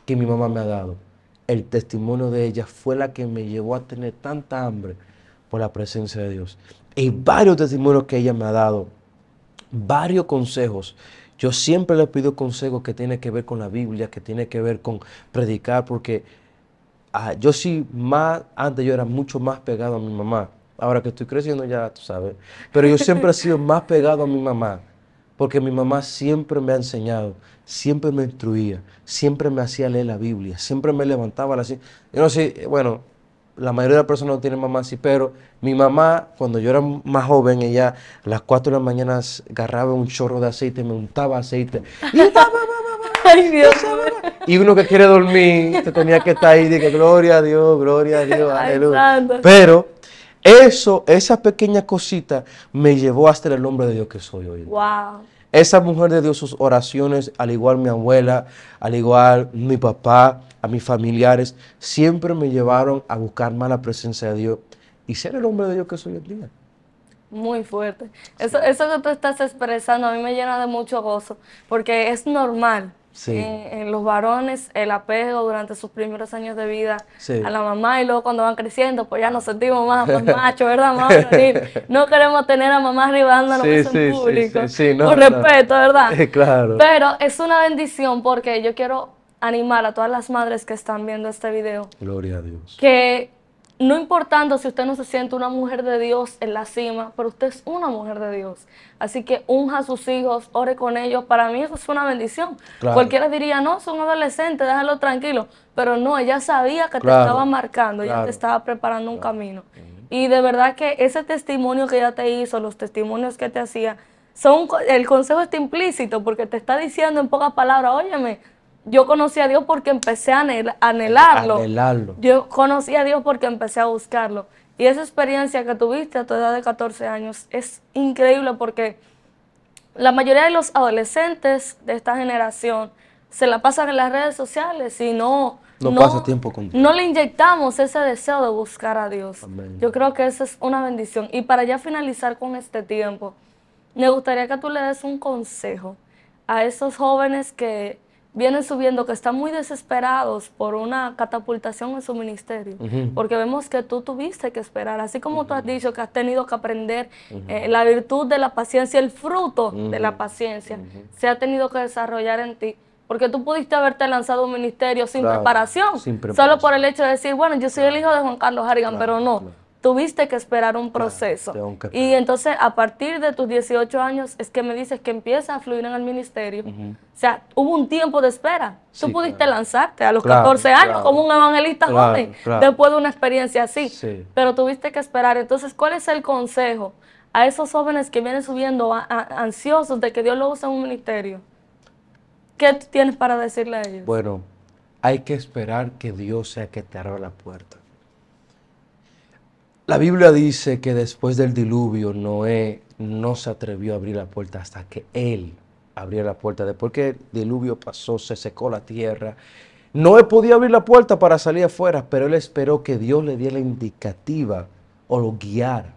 que mi mamá me ha dado. El testimonio de ella fue la que me llevó a tener tanta hambre por la presencia de Dios. Y varios testimonios que ella me ha dado, varios consejos. Yo siempre le pido consejos que tienen que ver con la Biblia, que tienen que ver con predicar, porque yo sí antes yo era mucho más pegado a mi mamá. Ahora que estoy creciendo ya, tú sabes. Pero yo siempre he sido más pegado a mi mamá, porque mi mamá siempre me ha enseñado, siempre me instruía, siempre me hacía leer la Biblia, siempre me levantaba a las 5. Yo no sé, bueno, la mayoría de las personas no tienen mamá así, pero mi mamá, cuando yo era más joven, ella a las 4 de la mañana agarraba un chorro de aceite, me untaba aceite. Ay, Dios. Y uno que quiere dormir, te tenía que estar ahí y dije, gloria a Dios, Ay, aleluya. santo. Pero esa pequeña cosita me llevó hasta el nombre de Dios que soy hoy. Wow. Esa mujer de Dios, sus oraciones, al igual mi abuela, al igual mi papá, a mis familiares, siempre me llevaron a buscar más la presencia de Dios y ser el hombre de Dios que soy hoy en día. Muy fuerte. Eso que tú estás expresando a mí me llena de mucho gozo, porque es normal Sí. en los varones el apego durante sus primeros años de vida Sí. a la mamá, y luego cuando van creciendo, pues ya nos sentimos más machos, ¿verdad? Más varonil. No queremos tener a mamá arriba dándonos besos en público, no, por respeto, ¿verdad? Claro. Pero es una bendición, porque yo quiero animar a todas las madres que están viendo este video, Gloria a Dios. que no importando si usted no se siente una mujer de Dios en la cima, pero usted es una mujer de Dios. Así que unja a sus hijos, ore con ellos. Para mí eso es una bendición. Claro. Cualquiera diría, no, son adolescentes, déjalo tranquilo. Pero no, ella sabía que te Claro, estaba marcando, ella claro, te estaba preparando un camino. Y de verdad que ese testimonio que ella te hizo, los testimonios que te hacía, el consejo está implícito, porque te está diciendo en pocas palabras, óyeme, yo conocí a Dios porque empecé a anhelarlo. Anhelarlo. Yo conocí a Dios porque empecé a buscarlo. Y esa experiencia que tuviste a tu edad de 14 años es increíble, porque la mayoría de los adolescentes de esta generación se la pasan en las redes sociales y no pasa tiempo con Dios. No le inyectamos ese deseo de buscar a Dios. Amén. Yo creo que esa es una bendición. Y para ya finalizar con este tiempo, me gustaría que tú le des un consejo a esos jóvenes que vienen subiendo, que están muy desesperados por una catapultación en su ministerio, porque vemos que tú tuviste que esperar, así como tú has dicho que has tenido que aprender la virtud de la paciencia, el fruto de la paciencia, se ha tenido que desarrollar en ti, porque tú pudiste haberte lanzado a un ministerio sin preparación, solo por el hecho de decir, bueno, yo soy el hijo de Juan Carlos Harrigan, pero no. Tuviste que esperar un proceso. Y entonces, a partir de tus 18 años, es que me dices que empieza a fluir en el ministerio. O sea, hubo un tiempo de espera. Tú pudiste lanzarte a los 14 años como un evangelista joven, después de una experiencia así. Pero tuviste que esperar. Entonces, ¿cuál es el consejo a esos jóvenes que vienen subiendo ansiosos de que Dios lo use en un ministerio? ¿Qué tú tienes para decirle a ellos? Bueno, hay que esperar que Dios sea que te abra la puerta. La Biblia dice que después del diluvio Noé no se atrevió a abrir la puerta hasta que él abriera la puerta. Después que el diluvio pasó, se secó la tierra. Noé podía abrir la puerta para salir afuera, pero él esperó que Dios le diera la indicativa o lo guiara.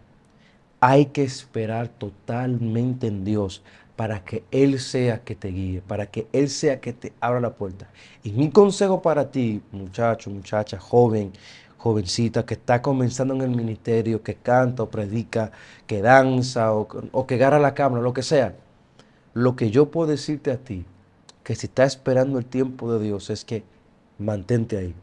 Hay que esperar totalmente en Dios para que Él sea que te guíe, para que Él sea que te abra la puerta. Y mi consejo para ti, muchacho, muchacha, joven, jovencita, que está comenzando en el ministerio, que canta o predica, que danza o que agarra la cámara, lo que sea, lo que yo puedo decirte a ti, que si estás esperando el tiempo de Dios, es que mantente ahí.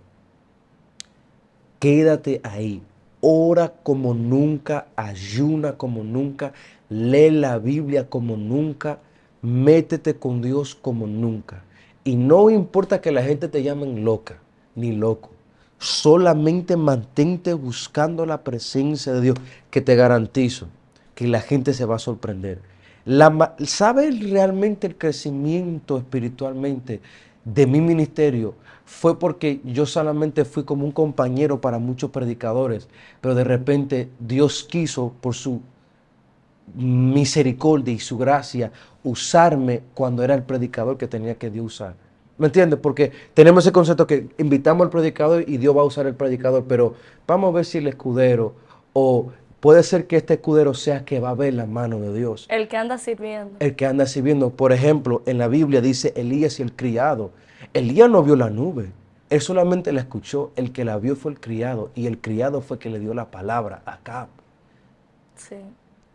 Quédate ahí. Ora como nunca, ayuna como nunca, lee la Biblia como nunca, métete con Dios como nunca. Y no importa que la gente te llamen loca ni loco, solamente mantente buscando la presencia de Dios, que te garantizo que la gente se va a sorprender. ¿Sabes realmente el crecimiento espiritualmente de mi ministerio? Fue porque yo solamente fui como un compañero para muchos predicadores, pero de repente Dios quiso, por su misericordia y su gracia, usarme cuando era el predicador que tenía que Dios usar. ¿Me entiendes? Porque tenemos ese concepto que invitamos al predicador y Dios va a usar el predicador, pero vamos a ver si el escudero, o puede ser que este escudero sea que va a ver la mano de Dios. El que anda sirviendo. El que anda sirviendo. Por ejemplo, en la Biblia dice Elías y el criado. Elías no vio la nube, él solamente la escuchó. El que la vio fue el criado, y el criado fue que le dio la palabra a Acab. Sí.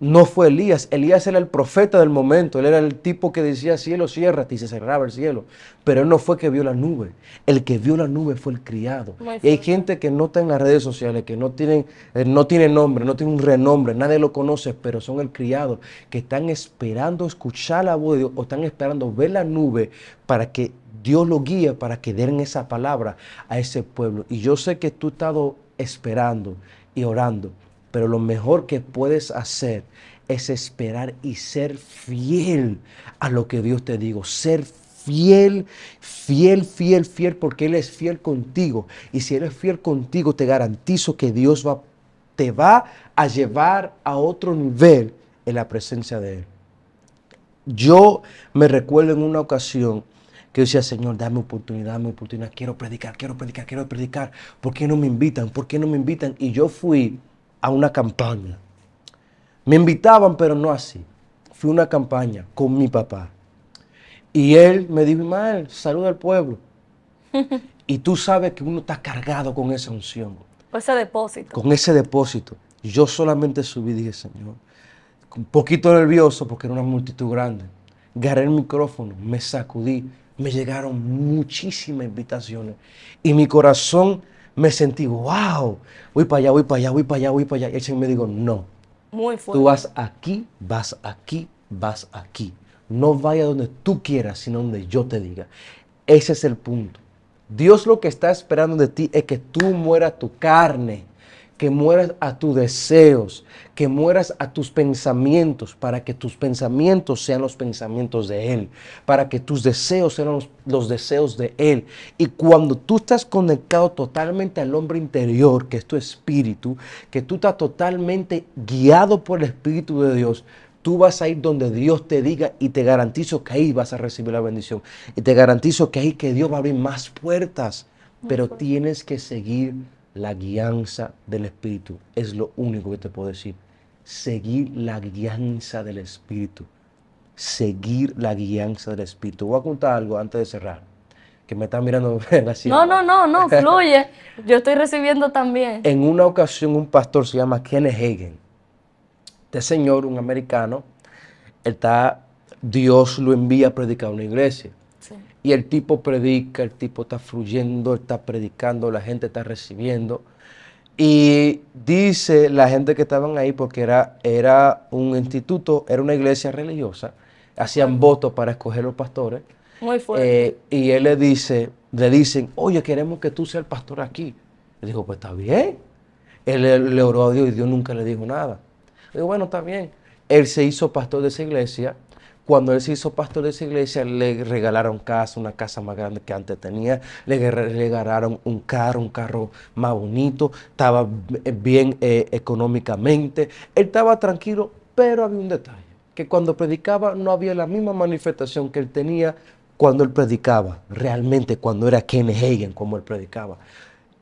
No fue Elías. Elías era el profeta del momento. Él era el tipo que decía, cielo, ciérrate, y se cerraba el cielo. Pero él no fue que vio la nube. El que vio la nube fue el criado. Y hay gente que no está en las redes sociales, que no tienen nombre, no tienen un renombre, nadie lo conoce, pero son el criado, que están esperando escuchar la voz de Dios, o están esperando ver la nube para que Dios lo guíe, para que den esa palabra a ese pueblo. Y yo sé que tú has estado esperando y orando, pero lo mejor que puedes hacer es esperar y ser fiel a lo que Dios te diga. Ser fiel, fiel, fiel, fiel, porque Él es fiel contigo. Y si Él es fiel contigo, te garantizo que Dios te va a llevar a otro nivel en la presencia de Él. Yo me recuerdo en una ocasión que yo decía, Señor, dame oportunidad, quiero predicar, quiero predicar, quiero predicar. ¿Por qué no me invitan? ¿Por qué no me invitan? Y yo fui a una campaña. Me invitaban, pero no así. Fui a una campaña con mi papá. Y él me dijo, Ismael, saluda al pueblo. Y tú sabes que uno está cargado con esa unción. Ese depósito. Con ese depósito. Yo solamente subí y dije, Señor, un poquito nervioso porque era una multitud grande. Agarré el micrófono, me sacudí, me llegaron muchísimas invitaciones. Y mi corazón me sentí, wow, voy para allá, voy para allá, voy para allá, voy para allá. Y el Señor me dijo, no. Muy fuerte. Tú vas aquí, vas aquí, vas aquí. No vayas donde tú quieras, sino donde yo te diga. Ese es el punto. Dios lo que está esperando de ti es que tú mueras tu carne, que mueras a tus deseos, que mueras a tus pensamientos, para que tus pensamientos sean los pensamientos de Él, para que tus deseos sean los deseos de Él. Y cuando tú estás conectado totalmente al hombre interior, que es tu espíritu, que tú estás totalmente guiado por el Espíritu de Dios, tú vas a ir donde Dios te diga, y te garantizo que ahí vas a recibir la bendición. Y te garantizo que ahí que Dios va a abrir más puertas, pero tienes que seguir la guianza del Espíritu. Es lo único que te puedo decir. Seguir la guianza del Espíritu. Seguir la guianza del Espíritu. Voy a contar algo antes de cerrar, que me están mirando así. No, fluye. Yo estoy recibiendo también. En una ocasión un pastor se llama Kenneth Hagin. Este señor, un americano, Dios lo envía a predicar a una iglesia. Sí. Y el tipo predica, el tipo está fluyendo, está predicando, la gente está recibiendo. Y dice la gente que estaban ahí, porque era un instituto, era una iglesia religiosa, hacían votos para escoger los pastores. Muy fuerte. Y él le dicen, oye, queremos que tú seas el pastor aquí. Le dijo, pues está bien. Él le oró a Dios y Dios nunca le dijo nada. Le digo, bueno, está bien. Él se hizo pastor de esa iglesia, Cuando él se hizo pastor de esa iglesia, le regalaron casa, una casa más grande que antes tenía, le regalaron un carro más bonito, estaba bien económicamente, él estaba tranquilo, pero había un detalle, que cuando predicaba no había la misma manifestación que él tenía cuando él predicaba, realmente cuando era Ken Hagin, como él predicaba.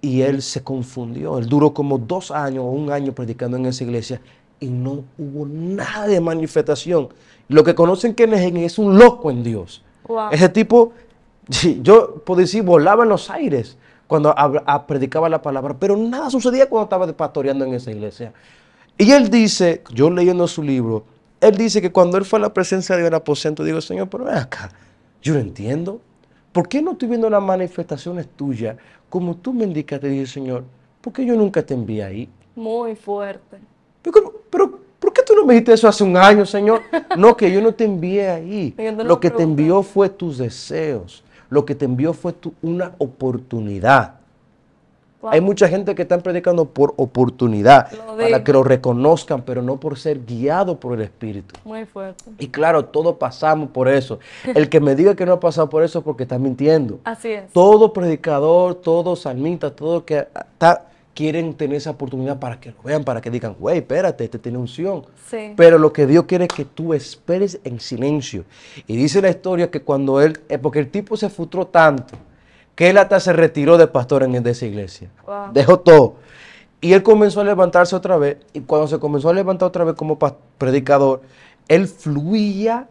Y él se confundió, él duró como 2 años o 1 año predicando en esa iglesia y no hubo nada de manifestación. Lo que conocen Ken Hagin es un loco en Dios. Wow. Ese tipo, yo puedo decir, volaba en los aires cuando predicaba la palabra, pero nada sucedía cuando estaba pastoreando en esa iglesia. Y él dice, yo leyendo su libro, él dice que cuando él fue a la presencia de Dios en el aposento, digo, Señor, pero ven acá, yo no entiendo. ¿Por qué no estoy viendo las manifestaciones tuyas como tú me indicaste? Dije, Señor, ¿por qué yo nunca te envié ahí? Muy fuerte. Pero, ¿por qué tú no me dijiste eso hace 1 año, Señor? No, que yo no te envié ahí. Yo no Lo lo que te pregunté. envió fue tus deseos. Lo que te envió fue una oportunidad. Wow. Hay mucha gente que están predicando por oportunidad, Lo para dijo. que lo reconozcan, pero no por ser guiado por el Espíritu. Muy fuerte. Y claro, todos pasamos por eso. El que me diga que no ha pasado por eso es porque está mintiendo. Así es. Todo predicador, todo salmista, todo que quieren tener esa oportunidad para que lo vean, para que digan, güey, espérate, este tiene unción. Sí. Pero lo que Dios quiere es que tú esperes en silencio. Y dice la historia que cuando porque el tipo se frustró tanto, que él hasta se retiró de pastor de esa iglesia. Wow. Dejó todo. Y él comenzó a levantarse otra vez. Y cuando se comenzó a levantar otra vez como predicador, él fluía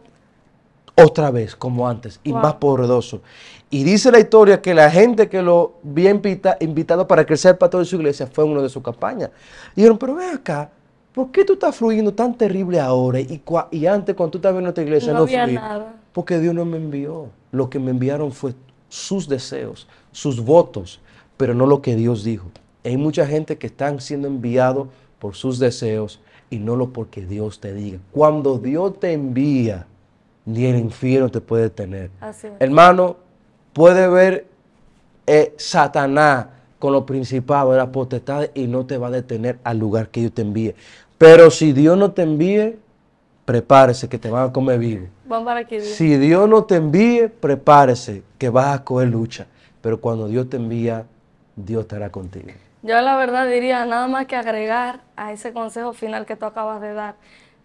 otra vez como antes y Wow. más poderoso. Y dice la historia que la gente que lo había invitado para que él sea el pastor de su iglesia fue uno de sus campañas. Y dijeron, pero ven acá, ¿por qué tú estás fluyendo tan terrible ahora? Y antes cuando tú estabas en nuestra iglesia No no había fluía. nada. Porque Dios no me envió. Lo que me enviaron fue sus deseos, sus votos, pero no lo que Dios dijo. Hay mucha gente que están siendo enviados por sus deseos y no lo porque Dios te diga. Cuando Dios te envía, ni el infierno te puede tener. Así es. Hermano, puede ver Satanás con los principados de las potestades y no te va a detener al lugar que Dios te envíe. Pero si Dios no te envíe, prepárese que te van a comer vivo. Vamos para aquí. Dios. Si Dios no te envíe, prepárese que vas a coger lucha. Pero cuando Dios te envía, Dios estará contigo. Yo la verdad diría nada más que agregar a ese consejo final que tú acabas de dar.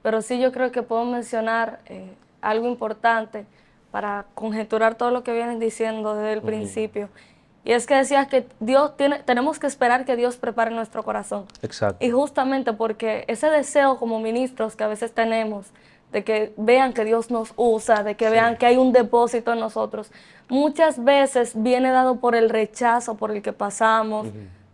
Pero sí yo creo que puedo mencionar algo importante para conjeturar todo lo que vienen diciendo desde el principio. Y es que decías que tenemos que esperar que Dios prepare nuestro corazón. Exacto. Y justamente porque ese deseo como ministros que a veces tenemos, de que vean que Dios nos usa, de que vean que hay un depósito en nosotros, muchas veces viene dado por el rechazo por el que pasamos,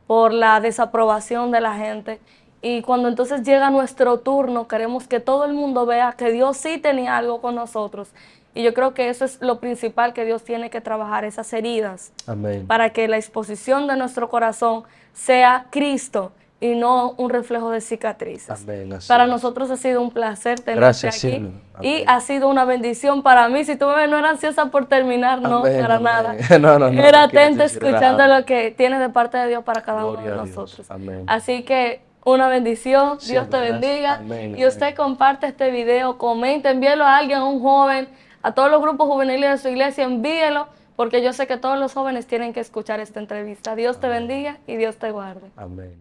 por la desaprobación de la gente. Y cuando entonces llega nuestro turno, queremos que todo el mundo vea que Dios sí tenía algo con nosotros. Y yo creo que eso es lo principal que Dios tiene que trabajar, esas heridas. Amén. Para que la exposición de nuestro corazón sea Cristo y no un reflejo de cicatrices. Amén, así Para es. nosotros ha sido un placer tenerte Gracias, aquí. cielo. Y Amén. ha sido una bendición para mí. Si tú me ves, no era ansiosa por terminar, no, Amén, para amén. nada. No, Era no quieres atenta decir escuchando nada. lo que tienes de parte de Dios para cada uno Gloria de a Dios. nosotros. Amén. Así que una bendición, Sí, Dios te amén. bendiga. Amén, Y usted amén. comparte este video, comente, envíelo a alguien, a un joven, a todos los grupos juveniles de su iglesia, envíelo, porque yo sé que todos los jóvenes tienen que escuchar esta entrevista. Dios te bendiga y Dios te guarde. Amén.